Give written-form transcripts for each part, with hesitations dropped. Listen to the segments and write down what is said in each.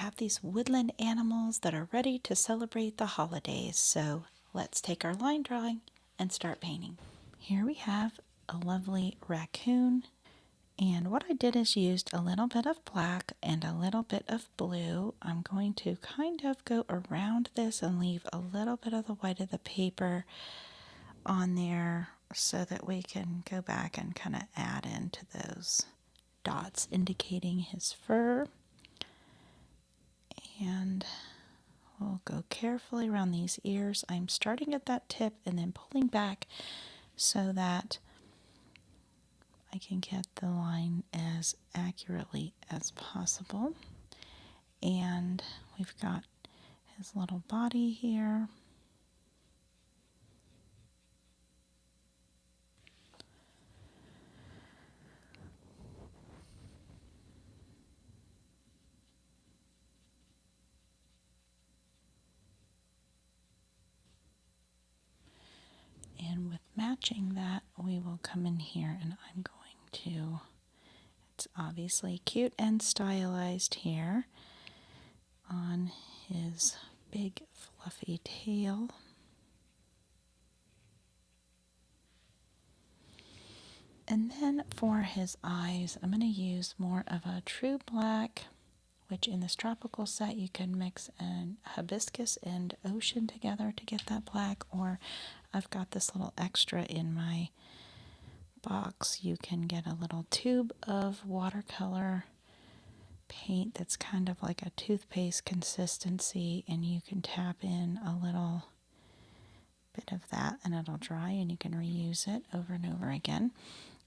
have these woodland animals that are ready to celebrate the holidays. So let's take our line drawing and start painting. Here we have a lovely raccoon. And what I did is used a little bit of black and a little bit of blue. I'm going to kind of go around this and leave a little bit of the white of the paper on there so that we can go back and kind of add into those dots indicating his fur. And we'll go carefully around these ears. I'm starting at that tip and then pulling back so that I can get the line as accurately as possible. And we've got his little body here. And with matching that, we will come in here and I'm going to, it's obviously cute and stylized here on his big fluffy tail. And then for his eyes, I'm going to use more of a true black, which in this tropical set you can mix an hibiscus and ocean together to get that black, or I've got this little extra in my box. You can get a little tube of watercolor paint that's kind of like a toothpaste consistency, and you can tap in a little bit of that and it'll dry and you can reuse it over and over again.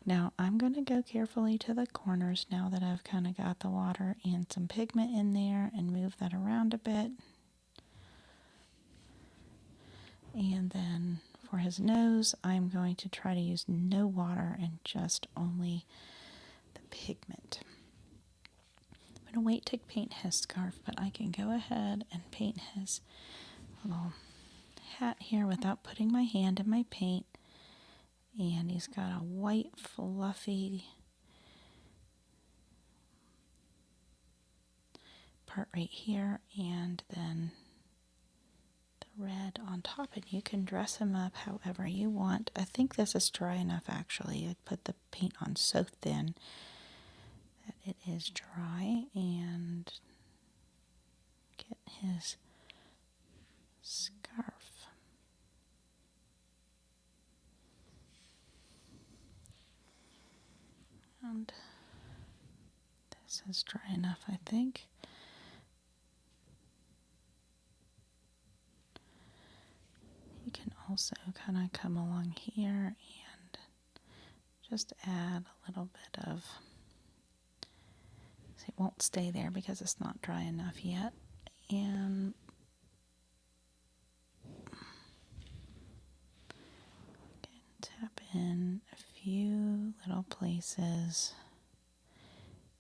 Now I'm going to go carefully to the corners now that I've kind of got the water and some pigment in there and move that around a bit. And then for his nose, I'm going to try to use no water and just only the pigment. I'm going to wait to paint his scarf, but I can go ahead and paint his little hat here without putting my hand in my paint. And he's got a white fluffy part right here and then the red on top, and you can dress him up however you want. I think this is dry enough actually. I put the paint on so thin that it is dry, and get his scarf. And this is dry enough, I think. You can also kind of come along here and just add a little bit of, see, it won't stay there because it's not dry enough yet. And tap in a few little places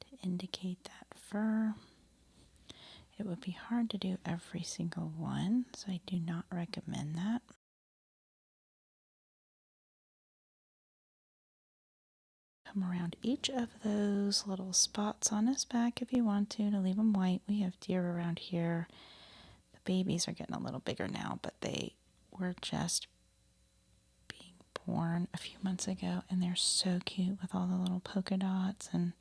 to indicate that fur. It would be hard to do every single one, so I do not recommend that. Come around each of those little spots on his back if you want to leave them white. We have deer around here. The babies are getting a little bigger now, but they were just being born a few months ago, and they're so cute with all the little polka dots. And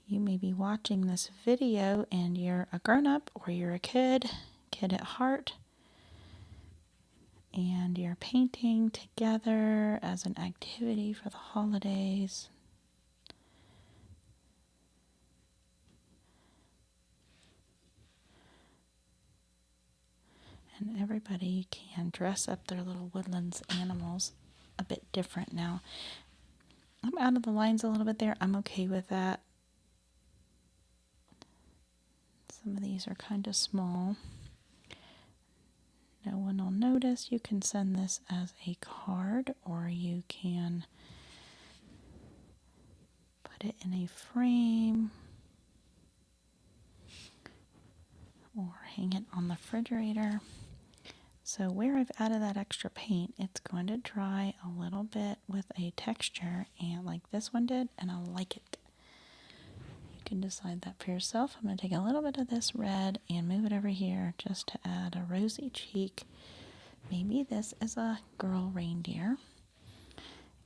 you may be watching this video and you're a grown-up or you're a kid at heart, and you're painting together as an activity for the holidays. And everybody can dress up their little woodlands animals a bit different. Now, I'm out of the lines a little bit there. I'm okay with that. Some of these are kind of small. No one will notice. You can send this as a card, or you can put it in a frame or hang it on the refrigerator. So where I've added that extra paint, it's going to dry a little bit with a texture, and like this one did, and I like it. You can decide that for yourself. I'm going to take a little bit of this red and move it over here just to add a rosy cheek. Maybe this is a girl reindeer.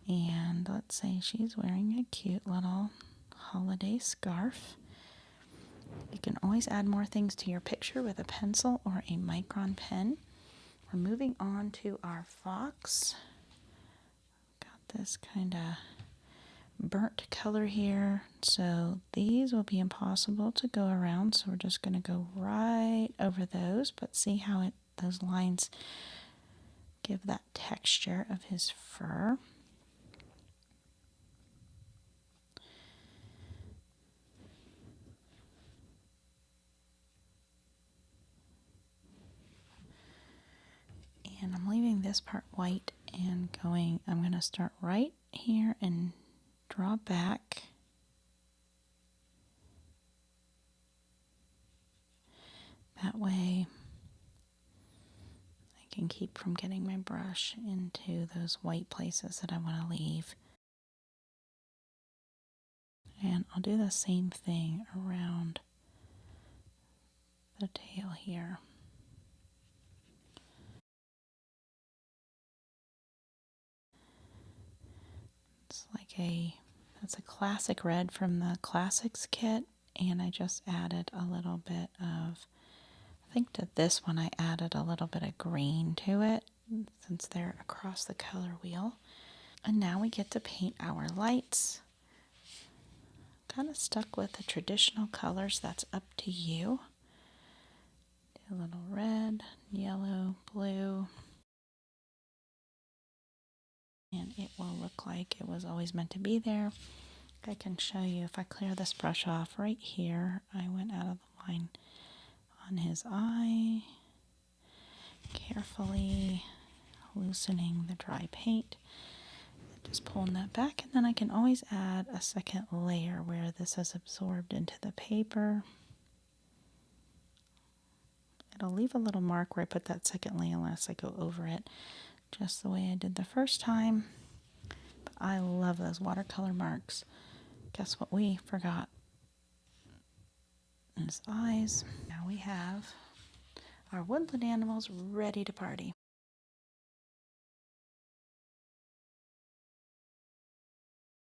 And let's say she's wearing a cute little holiday scarf. You can always add more things to your picture with a pencil or a micron pen. We're moving on to our fox. Got this kind of burnt color here, so these will be impossible to go around, so we're just going to go right over those, but see how those lines give that texture of his fur. And I'm leaving this part white and I'm going to start right here and draw back. That way I can keep from getting my brush into those white places that I want to leave. And I'll do the same thing around the tail here. That's a classic red from the classics kit, and I just added a little bit of, I think to this one I added a little bit of green to it since they're across the color wheel. And now we get to paint our lights. Kind of stuck with the traditional colors, that's up to you. Do a little red, yellow, blue. And it will look like it was always meant to be there. I can show you if I clear this brush off right here. I went out of the line on his eye, carefully loosening the dry paint, just pulling that back, and then I can always add a second layer where this is absorbed into the paper. It'll leave a little mark where I put that second layer unless I go over it, just the way I did the first time. But I love those watercolor marks. Guess what we forgot? His eyes. Now we have our woodland animals ready to party.